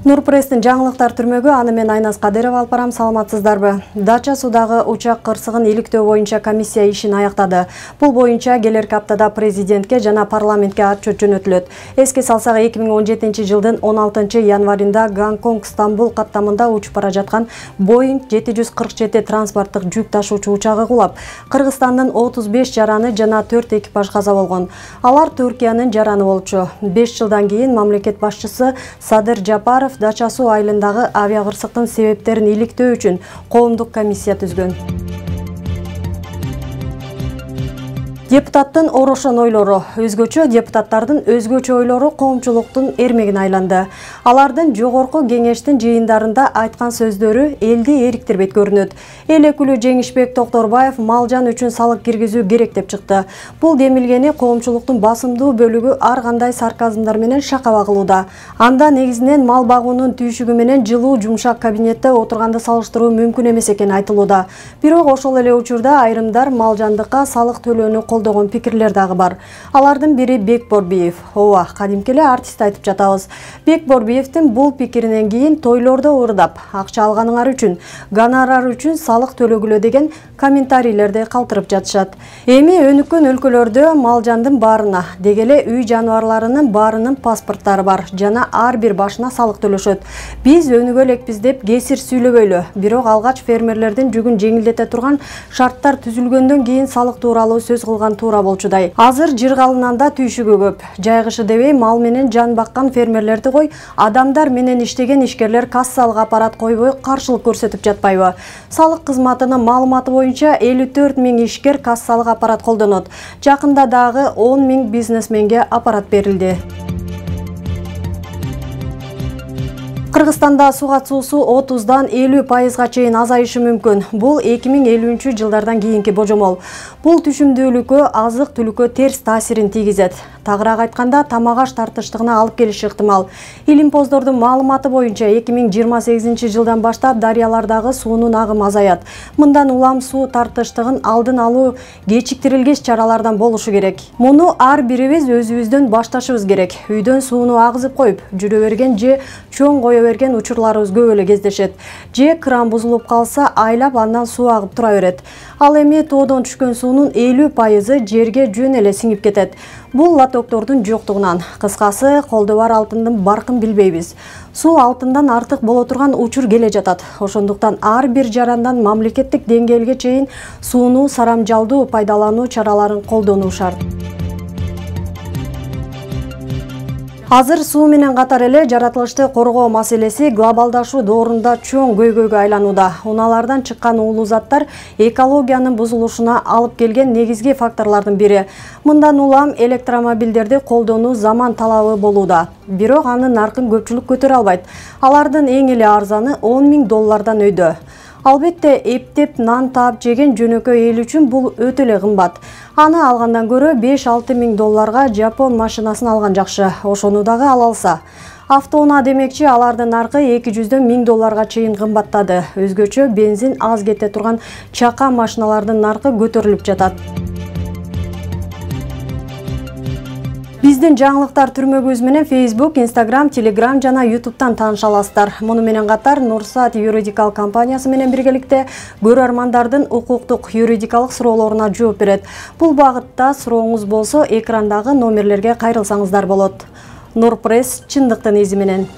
Нурпресстин жаңылыктар түрмөгү, аны мен Айназ Кадыров алып барам, саламатсыздарбы. Дача суудағы учак кырсыгын иликтөө боюнча комиссия ишин аяктады. Бул боюнча келерки аптада президентке жана парламентке отчет жөнөтүлөт. Эске салсак, 2017 жылдын 16 январында Гонконг-Стамбул каттамында учуп бара жаткан Boeing 747 транспорттук жүк ташуучу учагы кулап, Кыргызстандын 35 жараны жана 4 экипаж каза болгон. Алар Түркиянын жараны болчу. 5 жылдан кийин мамлекет башчысы Садыр Жапаров Дача суу айылындагы авиакырсыктын себептерин иликтөө үчүн коомдук комиссия түзгөн. Депутаттын орошон ойлору, өзгөчө депутаттардын өзгөчө ойлору коомчулуктун эрмегине айланды. Алардын жогорку кеңештин жыйындарында айткан сөздөрү элди эриктирбейт көрүнөт. Эл өкүлү Жеңишбек Токторбаев малжан үчүн салык киргизүү керек деп чыкты. Бул демилгени коомчулуктун басымдуу бөлүгү ар кандай сарказмдар менен шакаба кылууда. Анда негизинен мал багуунун түйшүгү менен жылуу жумшак кабинетте отурганды салыштыруу мүмкүн эмес экени айтылууда. Бирок ошол эле учурда айрымдар малжандыкка салык төлөөнү колдогон пикирлер дагы бар. Алардын бири Бек Борбиев. Ооба, кадимки эле артист айтып жатабыз. Бек Борбиевдин бул пикиринен кийин тойлордо ырдап, акча алганыңар үчүн, гонорар үчүн салык төлөгүлө деген комментарийлерди калтырып жатышат. Эми өнүккөн өлкөлөрдө малжандын баарына, дегеле үй жаныбарларынын баарынын паспорттары бар жана ар бир башына салык төлөшөт. Биз өнүгө элекпиз деп кесир сүйлөбөйлү. Бирок алгач фермерлердин жүгүн жеңилдете турган шарттар түзүлгөндөн кийин салык тууралуу сөз кылган туура болчудай. Азыр жыргалынанда түйшүгү көп. Жайгышы дебей мал менен жан баккан фермерлерди кой, адамдар менен иштеген ишкерлер кассалык аппарат койбой каршылык көрсөтүп жатпайбы? Салык кызматынын маалыматы боюнча 54 000 ишкер кассалык аппарат колдонот. Жакында дагы 10 000 бизнесменге аппарат берилди. Кыргызстанда суу катуусу 30-дан 50% чейин азайышы мүмкүн. Бул 2050 жылдардан кийинки божомол. Бул түшүмдүүлүккө, азык-түлүккө терс таасирин тийгизет. Тагыраак айтканда, тамак-аш тартыштыгына алып келиши ыктымал. Илимпоздордун маалыматы боюнча 2028 жылдан баштап дарыялардагы суунун агымы азаят. Мындан улам суу тартыштыгын алдын алуу кечиктирилгеч чаралардан болушу керек. Муну ар бирибиз өзүбүздөн башташыбыз керек. Үйдөн сууну агызып коюп, жүрө берген же чоң кое берген учурларыбыз көп эле кездешет. Же кран бузулуп калса, айлап андан суу агып тура берет. Ал эми тоодон түшкөн суунун 50% жерге жөн эле сиңип кетет. Бул лотоктордун жоктугунан. Кыскасы, колдо бар алтындын баркын билбейбиз. Суу алтындан артык боло турган учур келе жатат. Ошондуктан ар бир жарандан мамлекеттик деңгээлге чейин сууну сарамжалдуу пайдалануу чараларын колдонуу шарт. Азыр суу менен катар эле жаратылышты коргоо маселеси глобалдашуу доорунда чоң көйгөйгө айланууда. Унаалардан чыккан уулуу заттар экологиянын бузулушуна алып келген негизги факторлордун бири. Мындан улам электромобилдерди колдонуу заман талабы болууда. Бирок анын наркын көпчүлүк көтөрө албайт. Алардын эң эле арзаны $10 000 өйдө. Албетте, эптеп нан таап жеген жөнөкөй эл үчүн бул өтө эле кымбат. Аны алгандан көрө $5-6 000 Жапон машинасын алган жакшы. Ошону дагы ала алса. Автоунаа демекчи, алардын наркы $200 чейин кымбаттады. Өзгөчө бензин аз кете турган чака машиналардын наркы көтөрүлүп жатат. Биздин жаңылыктар түрмөгүбүз менен Facebook, Instagram, Telegram жана YouTube'тан тааныша аласыздар. Муну менен катар Нурсат юридикалык компаниясы менен биргеликте көрөрмандардын укуктук юридикалык суроолоруна жооп берет. Бул багытта сурооңуз болсо, экрандагы номерлерге кайрылсаңыздар болот. Нурпресс чындыктын изи менен.